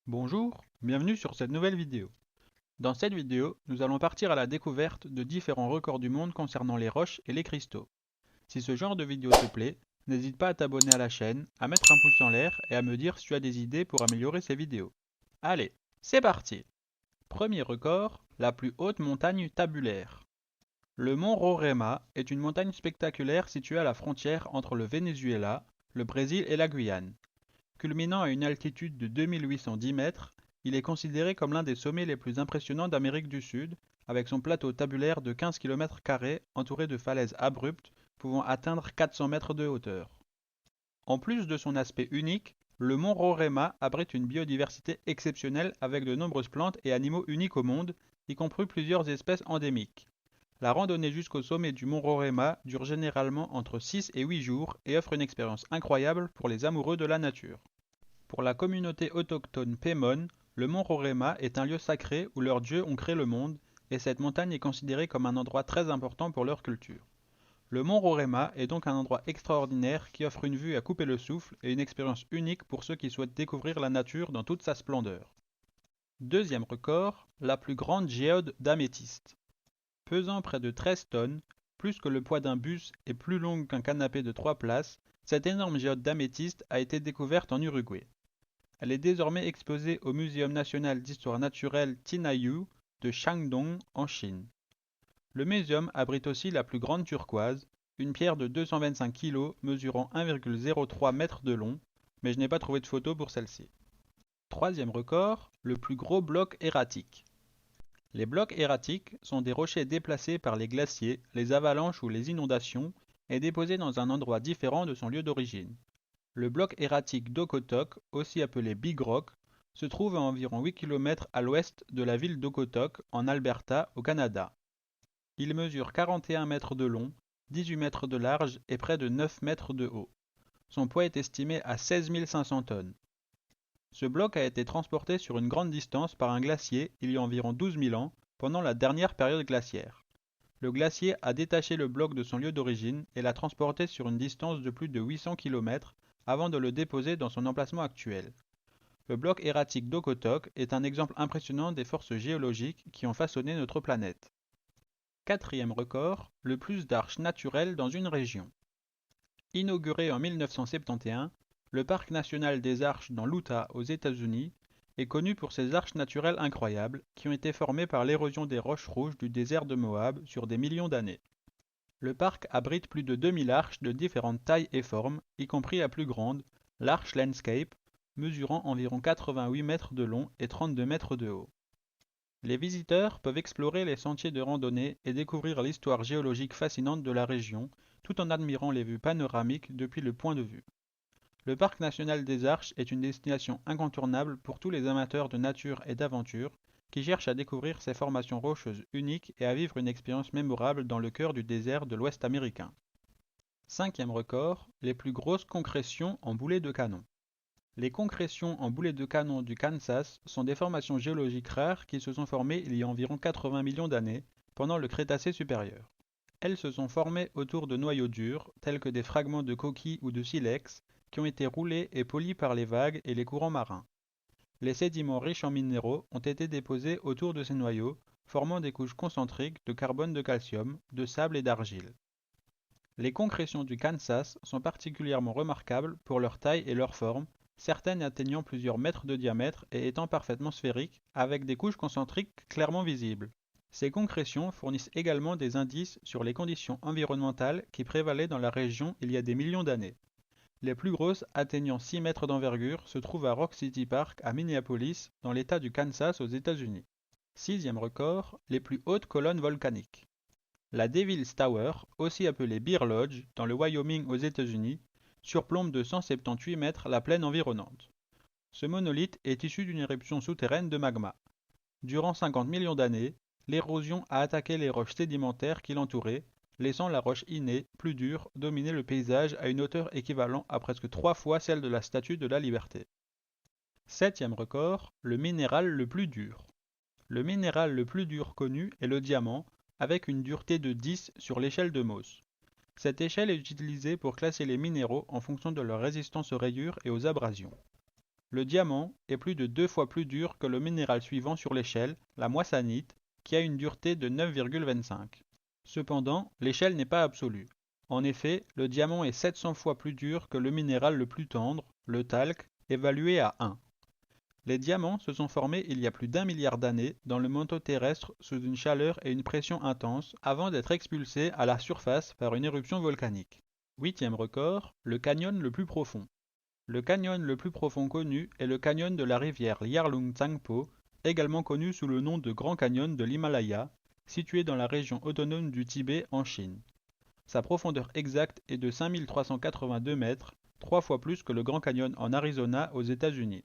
Bonjour, bienvenue sur cette nouvelle vidéo. Dans cette vidéo, nous allons partir à la découverte de différents records du monde concernant les roches et les cristaux. Si ce genre de vidéo te plaît, n'hésite pas à t'abonner à la chaîne, à mettre un pouce en l'air et à me dire si tu as des idées pour améliorer ces vidéos. Allez, c'est parti! Premier record, la plus haute montagne tabulaire. Le mont Roraima est une montagne spectaculaire située à la frontière entre le Venezuela, le Brésil et la Guyane. Culminant à une altitude de 2810 mètres, il est considéré comme l'un des sommets les plus impressionnants d'Amérique du Sud, avec son plateau tabulaire de 15 km² entouré de falaises abruptes pouvant atteindre 400 mètres de hauteur. En plus de son aspect unique, le mont Roraima abrite une biodiversité exceptionnelle avec de nombreuses plantes et animaux uniques au monde, y compris plusieurs espèces endémiques. La randonnée jusqu'au sommet du mont Roraima dure généralement entre 6 et 8 jours et offre une expérience incroyable pour les amoureux de la nature. Pour la communauté autochtone Pemon, le mont Roraima est un lieu sacré où leurs dieux ont créé le monde et cette montagne est considérée comme un endroit très important pour leur culture. Le mont Roraima est donc un endroit extraordinaire qui offre une vue à couper le souffle et une expérience unique pour ceux qui souhaitent découvrir la nature dans toute sa splendeur. Deuxième record, la plus grande géode d'améthyste. Pesant près de 13 tonnes, plus que le poids d'un bus et plus longue qu'un canapé de 3 places, cette énorme géode d'améthyste a été découverte en Uruguay. Elle est désormais exposée au Muséum national d'histoire naturelle Tinayu de Shandong en Chine. Le muséum abrite aussi la plus grande turquoise, une pierre de 225 kg mesurant 1,03 m de long, mais je n'ai pas trouvé de photo pour celle-ci. Troisième record, le plus gros bloc erratique. Les blocs erratiques sont des rochers déplacés par les glaciers, les avalanches ou les inondations et déposés dans un endroit différent de son lieu d'origine. Le bloc erratique d'Okotok, aussi appelé Big Rock, se trouve à environ 8 km à l'ouest de la ville d'Okotok, en Alberta, au Canada. Il mesure 41 mètres de long, 18 mètres de large et près de 9 mètres de haut. Son poids est estimé à 16 500 tonnes. Ce bloc a été transporté sur une grande distance par un glacier il y a environ 12 000 ans, pendant la dernière période glaciaire. Le glacier a détaché le bloc de son lieu d'origine et l'a transporté sur une distance de plus de 800 km avant de le déposer dans son emplacement actuel. Le bloc erratique d'Okotok est un exemple impressionnant des forces géologiques qui ont façonné notre planète. Quatrième record, le plus d'arches naturelles dans une région. Inauguré en 1971, le parc national des Arches dans l'Utah aux États-Unis est connu pour ses arches naturelles incroyables qui ont été formées par l'érosion des roches rouges du désert de Moab sur des millions d'années. Le parc abrite plus de 2000 arches de différentes tailles et formes, y compris la plus grande, l'Arche Landscape, mesurant environ 88 mètres de long et 32 mètres de haut. Les visiteurs peuvent explorer les sentiers de randonnée et découvrir l'histoire géologique fascinante de la région, tout en admirant les vues panoramiques depuis le point de vue. Le parc national des Arches est une destination incontournable pour tous les amateurs de nature et d'aventure qui cherchent à découvrir ces formations rocheuses uniques et à vivre une expérience mémorable dans le cœur du désert de l'Ouest américain. Cinquième record, les plus grosses concrétions en boulets de canon. Les concrétions en boulets de canon du Kansas sont des formations géologiques rares qui se sont formées il y a environ 80 millions d'années, pendant le Crétacé supérieur. Elles se sont formées autour de noyaux durs, tels que des fragments de coquilles ou de silex, qui ont été roulés et polis par les vagues et les courants marins. Les sédiments riches en minéraux ont été déposés autour de ces noyaux, formant des couches concentriques de carbone de calcium, de sable et d'argile. Les concrétions du Kansas sont particulièrement remarquables pour leur taille et leur forme, certaines atteignant plusieurs mètres de diamètre et étant parfaitement sphériques, avec des couches concentriques clairement visibles. Ces concrétions fournissent également des indices sur les conditions environnementales qui prévalaient dans la région il y a des millions d'années. Les plus grosses, atteignant 6 mètres d'envergure, se trouvent à Rock City Park à Minneapolis, dans l'État du Kansas aux États-Unis. Sixième record, les plus hautes colonnes volcaniques. La Devil's Tower, aussi appelée Bear Lodge, dans le Wyoming aux États-Unis, surplombe de 178 mètres la plaine environnante. Ce monolithe est issu d'une éruption souterraine de magma. Durant 50 millions d'années, l'érosion a attaqué les roches sédimentaires qui l'entouraient, laissant la roche innée, plus dure, dominer le paysage à une hauteur équivalente à presque 3 fois celle de la Statue de la Liberté. Septième record, le minéral le plus dur. Le minéral le plus dur connu est le diamant, avec une dureté de 10 sur l'échelle de Mohs. Cette échelle est utilisée pour classer les minéraux en fonction de leur résistance aux rayures et aux abrasions. Le diamant est plus de 2 fois plus dur que le minéral suivant sur l'échelle, la moissanite, qui a une dureté de 9,25. Cependant, l'échelle n'est pas absolue. En effet, le diamant est 700 fois plus dur que le minéral le plus tendre, le talc, évalué à 1. Les diamants se sont formés il y a plus d'1 milliard d'années dans le manteau terrestre sous une chaleur et une pression intenses avant d'être expulsés à la surface par une éruption volcanique. 8e record, le canyon le plus profond. Le canyon le plus profond connu est le canyon de la rivière Yarlung Tsangpo, également connu sous le nom de Grand Canyon de l'Himalaya, situé dans la région autonome du Tibet en Chine. Sa profondeur exacte est de 5382 mètres, 3 fois plus que le Grand Canyon en Arizona aux États-Unis.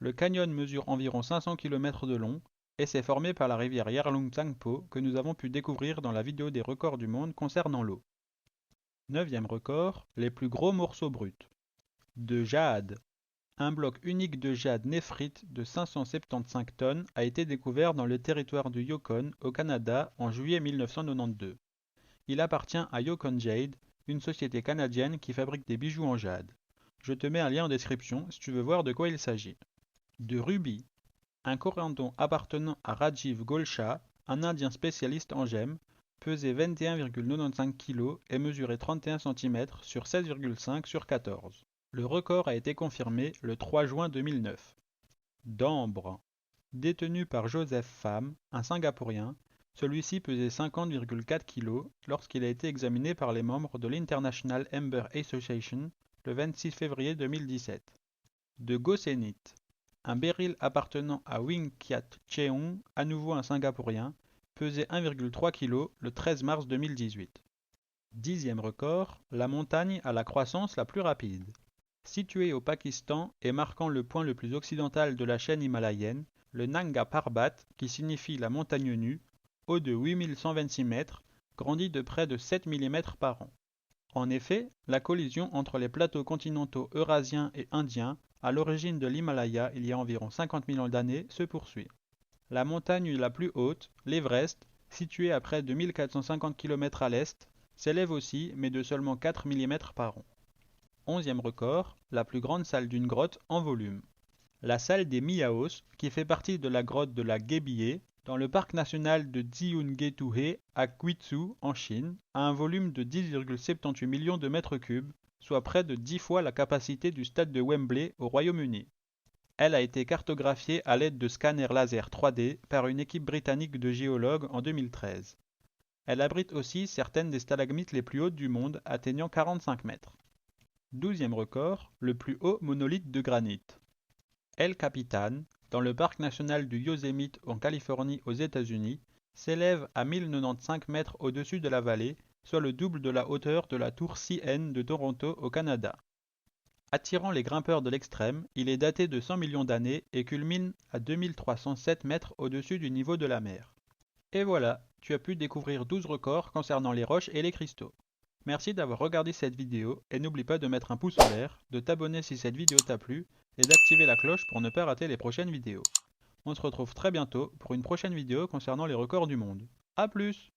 Le canyon mesure environ 500 km de long et s'est formé par la rivière Yarlung Tsangpo que nous avons pu découvrir dans la vidéo des records du monde concernant l'eau. 9e record, les plus gros morceaux bruts. De jade. Un bloc unique de jade néphrite de 575 tonnes a été découvert dans le territoire du Yukon au Canada en juillet 1992. Il appartient à Yukon Jade, une société canadienne qui fabrique des bijoux en jade. Je te mets un lien en description si tu veux voir de quoi il s'agit. De rubis. Un corindon appartenant à Rajiv Golcha, un Indien spécialiste en gemmes, pesait 21,95 kg et mesurait 31 cm sur 16,5 sur 14. Le record a été confirmé le 3 juin 2009. D'ambre. Détenu par Joseph Pham, un Singapourien, celui-ci pesait 50,4 kg lorsqu'il a été examiné par les membres de l'International Amber Association le 26 février 2017. De gossénite. Un béryl appartenant à Wing Kiat Cheong, à nouveau un Singapourien, pesait 1,3 kg le 13 mars 2018. 10e record, la montagne à la croissance la plus rapide. Située au Pakistan et marquant le point le plus occidental de la chaîne himalayenne, le Nanga Parbat, qui signifie la montagne nue, haut de 8126 mètres, grandit de près de 7 mm par an. En effet, la collision entre les plateaux continentaux eurasiens et indiens, à l'origine de l'Himalaya il y a environ 50 millions d'années, se poursuit. La montagne la plus haute, l'Everest, située à près de 1450 km à l'est, s'élève aussi, mais de seulement 4 mm par an. 11e record, la plus grande salle d'une grotte en volume. La salle des Miaos, qui fait partie de la grotte de la Gebiye, dans le parc national de Zhiyungetuhe à Guizhou en Chine, a un volume de 10,78 millions de mètres cubes, soit près de 10 fois la capacité du stade de Wembley au Royaume-Uni. Elle a été cartographiée à l'aide de scanners laser 3D par une équipe britannique de géologues en 2013. Elle abrite aussi certaines des stalagmites les plus hautes du monde, atteignant 45 mètres. 12e record, le plus haut monolithe de granit. El Capitan, dans le parc national du Yosemite en Californie aux États-Unis, s'élève à 1095 mètres au-dessus de la vallée, soit le double de la hauteur de la tour CN de Toronto au Canada. Attirant les grimpeurs de l'extrême, il est daté de 100 millions d'années et culmine à 2307 mètres au-dessus du niveau de la mer. Et voilà, tu as pu découvrir 12 records concernant les roches et les cristaux. Merci d'avoir regardé cette vidéo et n'oublie pas de mettre un pouce en l'air, de t'abonner si cette vidéo t'a plu et d'activer la cloche pour ne pas rater les prochaines vidéos. On se retrouve très bientôt pour une prochaine vidéo concernant les records du monde. A plus!